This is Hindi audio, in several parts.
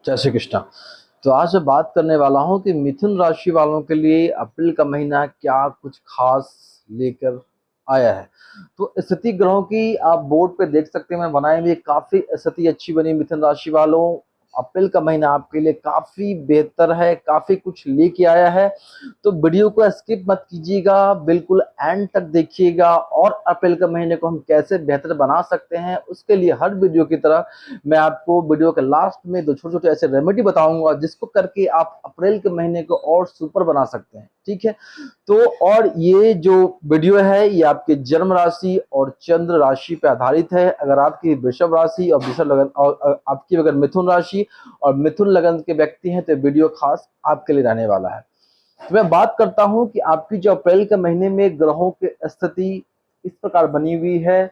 जय श्री कृष्णा। तो आज मैं बात करने वाला हूँ कि मिथुन राशि वालों के लिए अप्रैल का महीना क्या कुछ खास लेकर आया है। तो स्थिति ग्रहों की आप बोर्ड पे देख सकते हैं, मैं बनाई हुई काफी स्थिति अच्छी बनी। मिथुन राशि वालों, अप्रैल का महीना आपके लिए काफी बेहतर है, काफी कुछ लेके आया है। तो वीडियो को स्किप मत कीजिएगा, बिल्कुल एंड तक देखिएगा और अप्रैल के महीने को हम कैसे बेहतर बना सकते हैं उसके लिए हर वीडियो की तरह मैं आपको वीडियो के लास्ट में दो छोटे छोटे ऐसे रेमेडी बताऊंगा जिसको करके आप अप्रैल के महीने को और सुपर बना सकते हैं। ठीक है, तो और ये जो वीडियो है ये आपके जन्म राशि और चंद्र राशि पे आधारित है। अगर आपकी वृषभ राशि और वृषभ लगन और आपकी अगर मिथुन राशि और मिथुन लगन के व्यक्ति हैं तो वीडियो खास आपके लिए रहने वाला है। तो मैं बात करता हूं कि आपकी जो अप्रैल के महीने में ग्रहों की स्थिति इस प्रकार बनी हुई है।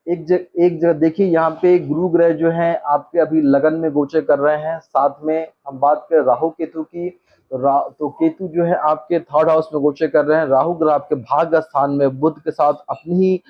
एक जगह देखिए, यहाँ पे गुरु ग्रह जो हैं आपके अभी लगन में गोचर कर रहे हैं। साथ में हम बात करें राहु केतु की, तो केतु जो है आपके थर्ड हाउस में गोचर कर रहे हैं। राहु ग्रह आपके भाग्य स्थान में बुध के साथ अपनी ही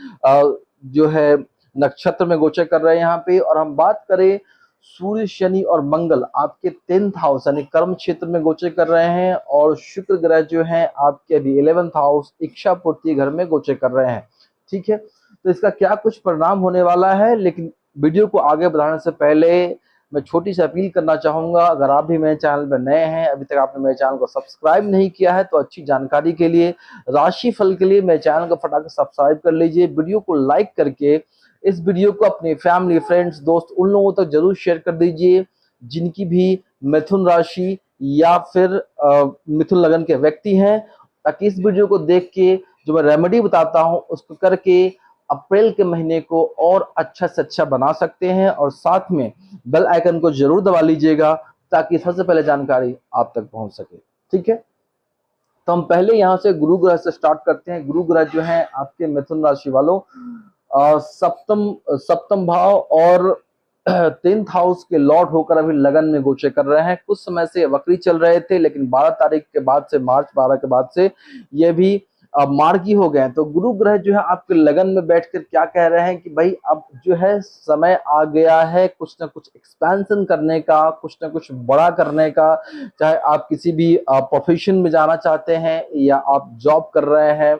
जो है नक्षत्र में गोचर कर रहे हैं यहाँ पे। और हम बात करें सूर्य शनि और मंगल आपके 10th हाउस यानी कर्म क्षेत्र में गोचर कर रहे हैं। और शुक्र ग्रह जो है आपके अभी 11th हाउस इच्छा पूर्ति घर में गोचर कर रहे हैं। ठीक है, तो इसका क्या कुछ परिणाम होने वाला है, लेकिन वीडियो को आगे बढ़ाने से पहले मैं छोटी सी अपील करना चाहूंगा। अगर आप भी मेरे चैनल पर नए हैं, अभी तक आपने मेरे चैनल को सब्सक्राइब नहीं किया है, तो अच्छी जानकारी के लिए, राशि फल के लिए मेरे चैनल को फटाकर सब्सक्राइब कर लीजिए। वीडियो को लाइक करके इस वीडियो को अपने फैमिली, फ्रेंड्स, दोस्त उन लोगों तक जरूर शेयर कर दीजिए जिनकी भी मिथुन राशि या फिर मिथुन लगन के व्यक्ति हैं, ताकि इस वीडियो को देख के जो मैं रेमेडी बताता हूं उसको करके अप्रैल के महीने को और अच्छा से अच्छा बना सकते हैं। और साथ में बेल आइकन को जरूर दबा लीजिएगा ताकि सबसे पहले जानकारी आप तक पहुंच सके। ठीक है, तो हम पहले यहाँ से गुरु ग्रह से स्टार्ट करते हैं। गुरु ग्रह जो है आपके मिथुन राशि वालों सप्तम सप्तम भाव और 10th हाउस के लॉर्ड होकर अभी लगन में गोचर कर रहे हैं। कुछ समय से वक्री चल रहे थे, लेकिन 12 तारीख के बाद से, मार्च 12 के बाद से ये भी मार्गी हो गए। तो गुरु ग्रह जो है आपके लगन में बैठकर क्या कह रहे हैं कि भाई अब जो है समय आ गया है कुछ ना कुछ एक्सपेंशन करने का, कुछ ना कुछ बड़ा करने का। चाहे आप किसी भी प्रोफेशन में जाना चाहते हैं या आप जॉब कर रहे हैं,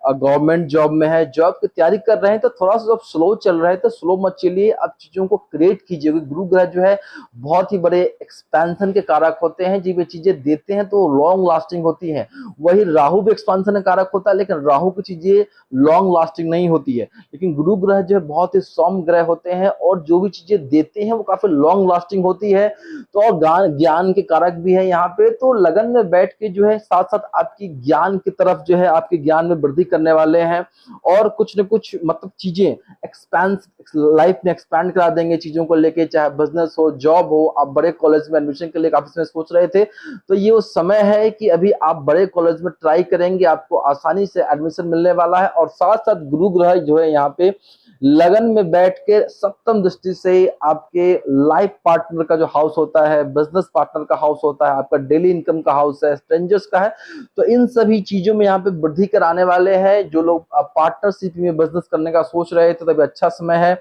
गवर्नमेंट जॉब में है, जॉब की तैयारी कर रहे हैं, तो थोड़ा सा जब स्लो चल रहा है तो स्लो मत चलिए, आप चीजों को क्रिएट कीजिए। गुरु ग्रह जो है बहुत ही बड़े एक्सपेंशन के कारक होते हैं। जब ये चीजें देते हैं तो लॉन्ग लास्टिंग होती है। वही राहु भी एक्सपेंशन का कारक होता है, लेकिन राहु की चीजें लॉन्ग लास्टिंग नहीं होती है। लेकिन गुरु ग्रह जो है बहुत ही सौम्य ग्रह होते हैं और जो भी चीजें देते हैं वो काफी लॉन्ग लास्टिंग होती है। तो और ज्ञान के कारक भी है यहाँ पे। तो लगन में बैठ के जो है साथ साथ आपकी ज्ञान की तरफ जो है आपके ज्ञान में वृद्धि करने वाले हैं और कुछ न कुछ मतलब चीजें एक्सपेंस लाइफ में एक्सपैंड करा देंगे चीजों को लेके। चाहे बिजनेस हो, जॉब हो, आप बड़े कॉलेज में एडमिशन के लिए काफी समय सोच रहे थे, तो ये वो समय है कि अभी आप बड़े कॉलेज में ट्राई करेंगे, आपको आसानी से एडमिशन मिलने वाला है। और साथ साथ गुरु ग्रह जो है यहाँ पे लगन में बैठ के सप्तम दृष्टि से आपके लाइफ पार्टनर का जो हाउस होता है, बिजनेस पार्टनर का हाउस होता है, आपका डेली इनकम का हाउस है, स्ट्रेंजर्स का है, तो इन सभी चीजों में यहाँ पे वृद्धि कराने वाले हैं। जो लोग पार्टनरशिप में बिजनेस करने का सोच रहे थे तभी अच्छा समय है।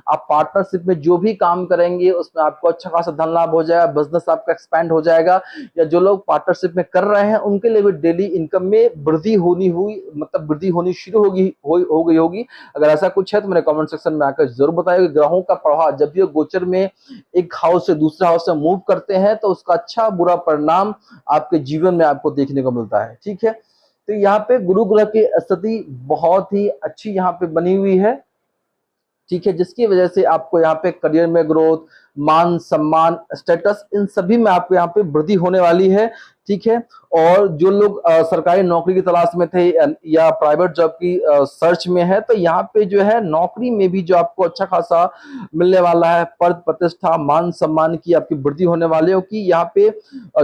आप पार्टनरशिप में जो भी काम करेंगे उसमें आपको अच्छा खासा धन लाभ हो जाएगा, बिजनेस आपका एक्सपैंड हो जाएगा। या जो लोग पार्टनरशिप में कर रहे हैं उनके लिए भी डेली इनकम में वृद्धि वृद्धि होनी शुरू हो गई होगी। अगर ऐसा कुछ है तो मेरे कमेंट सेक्शन में आकर जरूर बताइए। ग्रहों का प्रभाव जब भी गोचर में एक हाउस से दूसरे हाउस से मूव करते हैं तो उसका अच्छा बुरा परिणाम आपके जीवन में आपको देखने को मिलता है। ठीक है, तो यहाँ पे गुरु ग्रह की स्थिति बहुत ही अच्छी यहाँ पे बनी हुई है। ठीक है, जिसकी वजह से आपको यहाँ पे करियर में ग्रोथ, मान सम्मान, स्टेटस, इन सभी में आपको यहाँ पे वृद्धि होने वाली है। ठीक है, और जो लोग सरकारी नौकरी की तलाश में थे या प्राइवेट जॉब की सर्च में है, तो यहाँ पे जो है नौकरी में भी जो आपको अच्छा खासा मिलने वाला है, पद प्रतिष्ठा, मान सम्मान की आपकी वृद्धि होने वाली है। कि यहाँ पे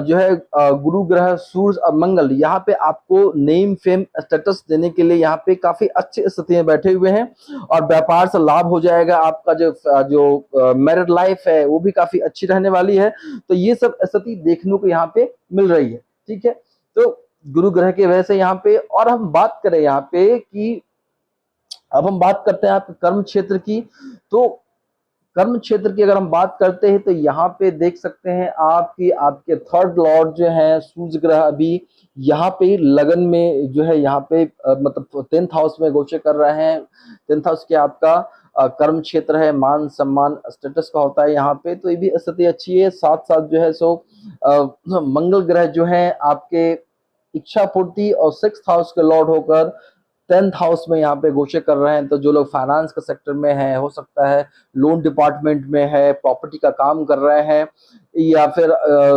जो है गुरु ग्रह, सूर्य और मंगल यहाँ पे आपको नेम फेम स्टेटस देने के लिए यहाँ पे काफी अच्छी स्थिति में बैठे हुए हैं। और व्यापार से लाभ हो जाएगा। आपका जो जो मैरिड लाइफ है वो भी काफी अच्छी रहने वाली है। तो ये सब स्थिति देखने को यहाँ पे मिल रही है। ठीक है, तो गुरु ग्रह की वजह से यहाँ पे, और हम बात करें यहाँ पे कि अब हम बात करते हैं आपके कर्म क्षेत्र की। तो कर्म क्षेत्र की अगर हम बात करते हैं तो यहाँ पे देख सकते हैं आप कि आपके थर्ड लॉर्ड जो है सूर्य ग्रह अभी यहाँ पे लगन में जो है यहाँ पे मतलब 10th हाउस में गोचर कर रहे हैं। 10th हाउस के आपका कर्म क्षेत्र है, मान सम्मान स्टेटस का होता है यहाँ पे, तो ये भी स्थिति अच्छी है। साथ साथ जो है सो मंगल ग्रह जो है आपके इच्छा पूर्ति और 6th हाउस के लॉर्ड होकर 10th हाउस में यहाँ पे गोचर कर रहे हैं। तो जो लोग फाइनेंस के सेक्टर में हैं, हो सकता है लोन डिपार्टमेंट में है, प्रॉपर्टी का काम कर रहे हैं या फिर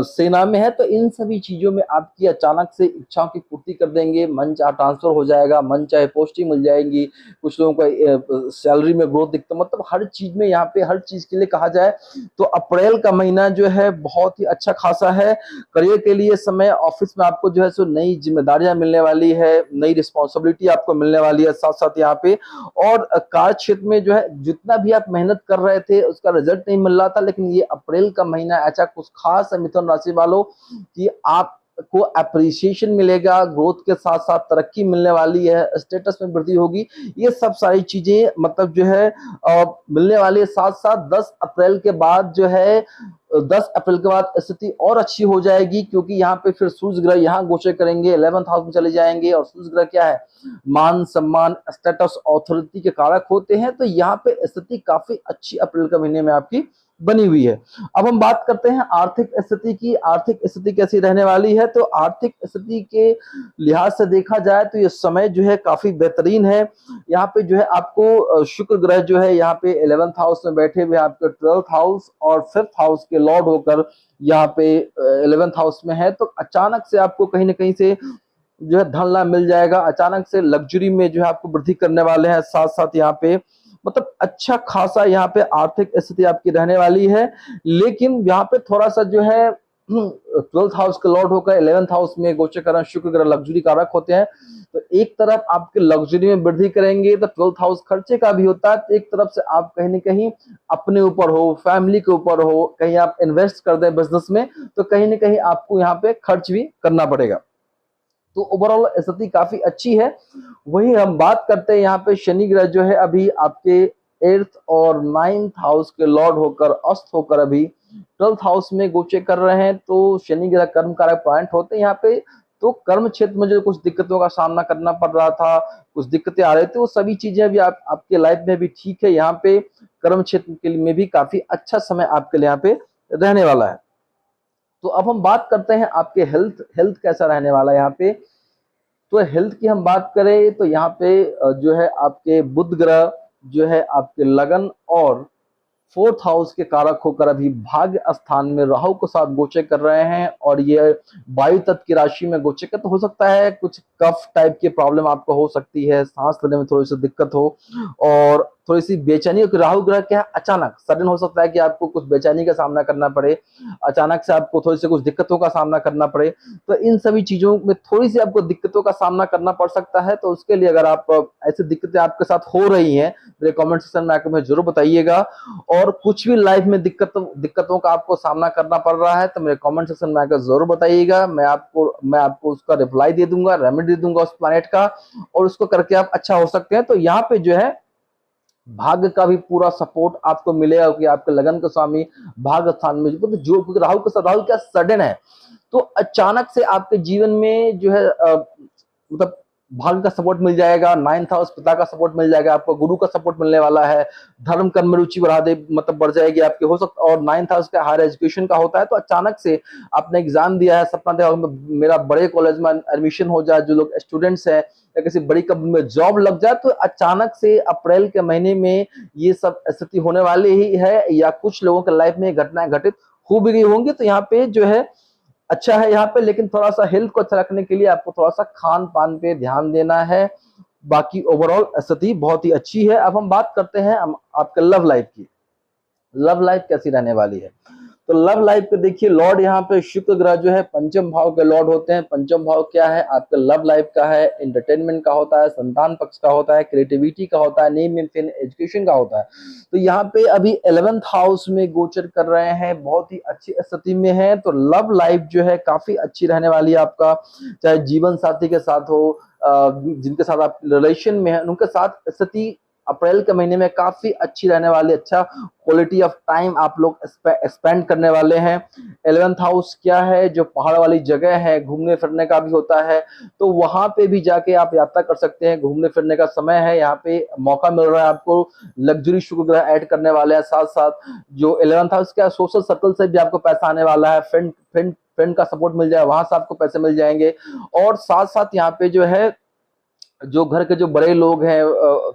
सेना में है, तो इन सभी चीजों में आपकी अचानक से इच्छाओं की पूर्ति कर देंगे। मन चाहे ट्रांसफर हो जाएगा, मन चाहे पोस्टिंग मिल जाएगी, कुछ लोगों को सैलरी में ग्रोथ दिखता, मतलब हर चीज में यहाँ पे हर चीज के लिए कहा जाए तो अप्रैल का महीना जो है बहुत ही अच्छा खासा है। करियर के लिए समय, ऑफिस में आपको जो है सो नई जिम्मेदारियां मिलने वाली है, नई रिस्पॉन्सिबिलिटी आपको मिलने वाली है। साथ साथ यहाँ पे और कार्य क्षेत्र में जो है जितना भी आप मेहनत कर रहे थे उसका रिजल्ट नहीं मिल रहा था, लेकिन ये अप्रैल का महीना ऐसा कुछ खास है मिथुन राशि वालों कि आप को अप्रिसिएशन मिलेगा, ग्रोथ के साथ साथ तरक्की मिलने वाली है, स्टेटस में वृद्धि होगी। ये सब सारी चीजें मतलब जो है मिलने वाली है। साथ साथ 10 अप्रैल के बाद जो है 10 अप्रैल के बाद स्थिति और अच्छी हो जाएगी, क्योंकि यहाँ पे फिर सूर्य ग्रह यहाँ गोचर करेंगे, 11th हाउस में चले जाएंगे। और सूर्य ग्रह क्या है, मान सम्मान स्टेटस ऑथोरिटी के कारक होते हैं। तो यहाँ पे स्थिति काफी अच्छी अप्रैल के महीने में आपकी बनी हुई है। अब हम बात करते हैं आर्थिक स्थिति की। आर्थिक स्थिति कैसी रहने वाली है, तो आर्थिक स्थिति के लिहाज से देखा जाए तो ये समय जो है काफी बेहतरीन है। यहाँ पे जो है आपको शुक्र ग्रह जो है यहाँ पे 11th हाउस में बैठे हुए आपके 12th हाउस और 5th हाउस के लॉर्ड होकर यहाँ पे 11th हाउस में है। तो अचानक से आपको कहीं ना कहीं से जो है धन लाभ मिल जाएगा, अचानक से लग्जरी में जो है आपको वृद्धि करने वाले हैं। साथ साथ यहाँ पे मतलब अच्छा खासा यहाँ पे आर्थिक स्थिति आपकी रहने वाली है। लेकिन यहाँ पे थोड़ा सा जो है 12th हाउस के लॉर्ड होकर 11th हाउस में गोचर कर शुक्र ग्रह लग्जरी कारक होते हैं। तो एक तरफ आपके लग्जरी में वृद्धि करेंगे तो 12th हाउस खर्चे का भी होता है, तो एक तरफ से आप कहीं ना कहीं अपने ऊपर हो, फैमिली के ऊपर हो, कहीं आप इन्वेस्ट कर दें बिजनेस में, तो कहीं ना कहीं आपको यहाँ पे खर्च भी करना पड़ेगा। तो ओवरऑल स्थिति काफी अच्छी है। वही हम बात करते हैं यहाँ पे शनि ग्रह जो है अभी आपके 8th और 9th हाउस के लॉर्ड होकर अस्त होकर अभी 12th हाउस में गोचर कर रहे हैं। तो शनि ग्रह कर्म कारक पॉइंट होते हैं यहाँ पे। तो कर्म क्षेत्र में जो कुछ दिक्कतों का सामना करना पड़ रहा था, कुछ दिक्कतें आ रही थी, वो सभी चीजें अभी आपके लाइफ में भी ठीक है। यहाँ पे कर्म क्षेत्र के लिए में भी काफी अच्छा समय आपके लिए यहाँ पे रहने वाला है। तो अब हम बात करते हैं आपके हेल्थ हेल्थ कैसा रहने वाला है यहाँ पे। तो हेल्थ की हम बात करें तो यहाँ पे जो है आपके बुध ग्रह जो है आपके लगन और 4th हाउस के कारक होकर अभी भाग्य स्थान में राहु के साथ गोचर कर रहे हैं। और ये वायु तत्व की राशि में गोचर कर, तो हो सकता है कुछ कफ टाइप की प्रॉब्लम आपको हो सकती है, सांस लेने में थोड़ी सी दिक्कत हो और थोड़ी सी बेचैनी। राहु ग्रह क्या है, अचानक सडन हो सकता है कि आपको कुछ बेचैनी का सामना करना पड़े, अचानक से आपको थोड़ी सी कुछ दिक्कतों का सामना करना पड़े। तो इन सभी चीजों में थोड़ी सी आपको दिक्कतों का सामना करना पड़ सकता है। तो उसके लिए अगर आप ऐसी दिक्कतें आपके साथ हो रही हैं, मेरे कमेंट सेक्शन में आकर मुझे जरूर बताइएगा। और कुछ भी लाइफ में दिक्कतों का आपको सामना करना पड़ रहा है तो मेरे कमेंट सेक्शन में आकर जरूर बताइएगा। मैं आपको उसका रिप्लाई दे दूंगा, रेमेडी दे दूंगा उस प्लैनेट का, और उसको करके आप अच्छा हो सकते हैं। तो यहाँ पे जो है भाग्य का भी पूरा सपोर्ट आपको मिलेगा कि आपके लगन के स्वामी भाग्य स्थान में जो क्योंकि राहु के साथ, राहु क्या सडन है, तो अचानक से आपके जीवन में जो है मतलब भाग्य का सपोर्ट मिल जाएगा। 9th हाउस पिता का सपोर्ट मिल जाएगा, आपको गुरु का सपोर्ट मिलने वाला है, धर्म कर्म में रुचि बढ़ा दे मतलब बढ़ जाएगी आपकी, हो सकता। और 9th हाउस का हायर एजुकेशन का होता है, तो अचानक से आपने एग्जाम दिया है, सपना देखा मेरा बड़े कॉलेज में एडमिशन हो जाए, जो लोग स्टूडेंट्स हैं, या किसी बड़ी कंपनी में जॉब लग जाए, तो अचानक से अप्रैल के महीने में ये सब स्थिति होने वाली ही है। या कुछ लोगों के लाइफ में घटनाएं घटित हो भी गई होंगी। तो यहाँ पे जो है अच्छा है यहाँ पे, लेकिन थोड़ा सा हेल्थ को अच्छा रखने के लिए आपको थोड़ा सा खान पान पे ध्यान देना है। बाकी ओवरऑल स्थिति बहुत ही अच्छी है। अब हम बात करते हैं आपके लव लाइफ की। लव लाइफ कैसी रहने वाली है, तो लव लाइफ पे देखिए लॉर्ड यहाँ पे शुक्र ग्रह जो है पंचम भाव के लॉर्ड होते हैं। पंचम भाव क्या है, आपके लव लाइफ का है, एंटरटेनमेंट का होता है, संतान पक्ष का होता है, क्रिएटिविटी का होता है, नेम एंड एजुकेशन का होता है। तो यहाँ पे अभी 11th हाउस में गोचर कर रहे हैं, बहुत ही अच्छी स्थिति में है। तो लव लाइफ जो है काफी अच्छी रहने वाली है आपका, चाहे जीवन साथी के साथ हो, जिनके साथ आप रिलेशन में है उनके साथ स्थिति अप्रैल के महीने में काफी अच्छी रहने वाली, अच्छा क्वालिटी ऑफ टाइम आप लोग स्पेंड करने वाले हैं। 11th हाउस क्या है, जो पहाड़ वाली जगह है, घूमने फिरने का भी होता है, तो वहां पे भी जाके आप यात्रा कर सकते हैं, घूमने फिरने का समय है, यहाँ पे मौका मिल रहा है आपको। लग्जरी शुक्र ग्रह ऐड करने वाले हैं, साथ साथ जो 11th हाउस का सोशल सर्कल से भी आपको पैसा आने वाला है, फ्रेंड का सपोर्ट मिल जाए, वहां से आपको पैसे मिल जाएंगे। और साथ साथ यहाँ पे जो है, जो घर के जो बड़े लोग हैं,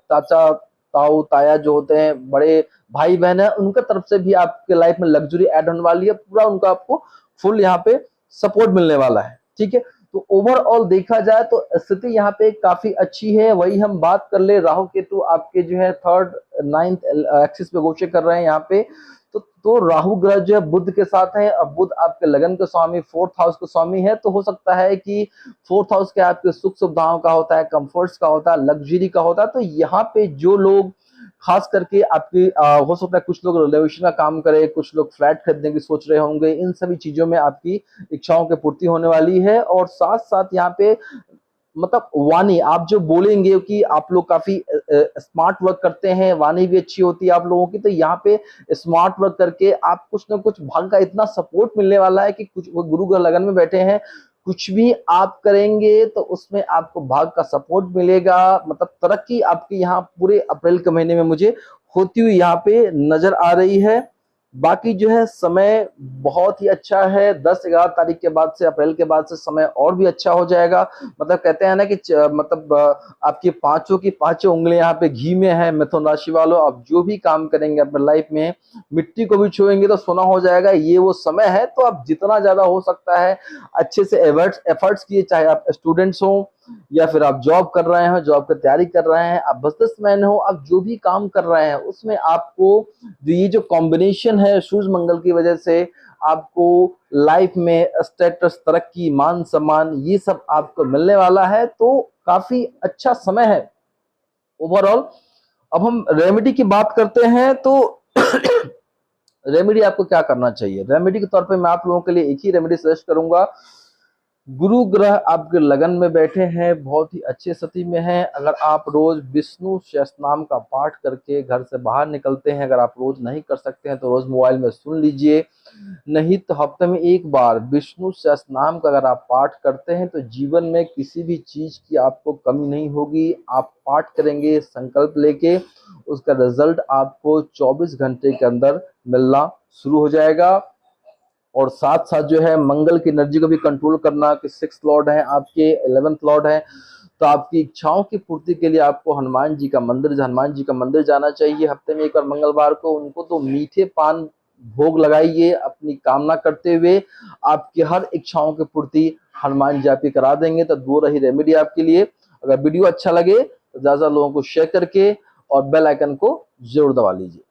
चाचा ताऊ ताया जो होते हैं, बड़े भाई बहन है, उनके तरफ से भी आपके लाइफ में लग्जरी ऐड होने वाली है, पूरा उनका आपको फुल यहाँ पे सपोर्ट मिलने वाला है। ठीक है, तो ओवरऑल देखा जाए तो स्थिति यहाँ पे काफी अच्छी है। वही हम बात कर ले, राहु केतु आपके जो है 3rd 9th एक्सिस पे गोचर कर रहे हैं यहाँ पे। तो राहु ग्रह जो है बुध के साथ है, अब बुध आपके लगन के स्वामी, 4th हाउस के स्वामी है, तो हो सकता है कि 4th हाउस के आपके सुख सुविधाओं का होता है, कंफर्ट्स का होता है, लग्जरी का होता है। तो यहाँ पे जो लोग खास करके आपकी हो सकता है कुछ लोग रेनोवेशन का काम करे, कुछ लोग फ्लैट खरीदने की सोच रहे होंगे, इन सभी चीजों में आपकी इच्छाओं की पूर्ति होने वाली है। और साथ साथ यहाँ पे मतलब वाणी आप जो बोलेंगे, कि आप लोग काफी स्मार्ट वर्क करते हैं, वाणी भी अच्छी होती है आप लोगों की, तो यहाँ पे स्मार्ट वर्क करके आप कुछ ना कुछ भाग्य का इतना सपोर्ट मिलने वाला है कि कुछ गुरु ग्रह लगन में बैठे हैं, कुछ भी आप करेंगे तो उसमें आपको भाग्य का सपोर्ट मिलेगा। मतलब तरक्की आपकी यहाँ पूरे अप्रैल के महीने में मुझे होती हुई यहाँ पे नजर आ रही है। बाकी जो है समय बहुत ही अच्छा है, 10-11 तारीख के बाद से, अप्रैल के बाद से समय और भी अच्छा हो जाएगा। मतलब कहते हैं ना कि मतलब आपकी पांचों की पांचों उंगलियां यहाँ पे घी में है। मिथुन राशि वालों, आप जो भी काम करेंगे अपने लाइफ में, मिट्टी को भी छुएंगे तो सोना हो जाएगा, ये वो समय है। तो आप जितना ज्यादा हो सकता है अच्छे से एफर्ट्स किए, चाहे आप स्टूडेंट्स हो या फिर आप जॉब कर रहे हैं, जॉब की तैयारी कर रहे हैं, आप बिजनेसमैन हो, आप जो भी काम कर रहे हैं उसमें आपको जो ये जो कॉम्बिनेशन है सूर्य मंगल की वजह से, आपको लाइफ में स्टेटस, तरक्की, मान सम्मान, ये सब आपको मिलने वाला है। तो काफी अच्छा समय है ओवरऑल। अब हम रेमेडी की बात करते हैं, तो रेमेडी आपको क्या करना चाहिए। रेमेडी के तौर पे मैं आप लोगों के लिए एक ही रेमेडी सजेस्ट करूंगा। गुरु ग्रह आपके लगन में बैठे हैं, बहुत ही अच्छे स्थिति में हैं। अगर आप रोज विष्णु सहस्त्रनाम का पाठ करके घर से बाहर निकलते हैं, अगर आप रोज नहीं कर सकते हैं तो रोज मोबाइल में सुन लीजिए, नहीं तो हफ्ते में एक बार विष्णु सहस्त्रनाम का अगर आप पाठ करते हैं तो जीवन में किसी भी चीज की आपको कमी नहीं होगी। आप पाठ करेंगे संकल्प लेके, उसका रिजल्ट आपको 24 घंटे के अंदर मिलना शुरू हो जाएगा। और साथ साथ जो है मंगल की एनर्जी को भी कंट्रोल करना, कि 6th लॉर्ड है आपके, 11th लॉर्ड है, तो आपकी इच्छाओं की पूर्ति के लिए आपको हनुमान जी का मंदिर जाना चाहिए हफ्ते में एक बार मंगलवार को। उनको तो मीठे पान भोग लगाइए, अपनी कामना करते हुए आपकी हर इच्छाओं की पूर्ति हनुमान जी आपकी करा देंगे। तो दो रही रेमेडी आपके लिए। अगर वीडियो अच्छा लगे तो ज्यादा लोगों को शेयर करके और बेल आइकन को जरूर दबा लीजिए।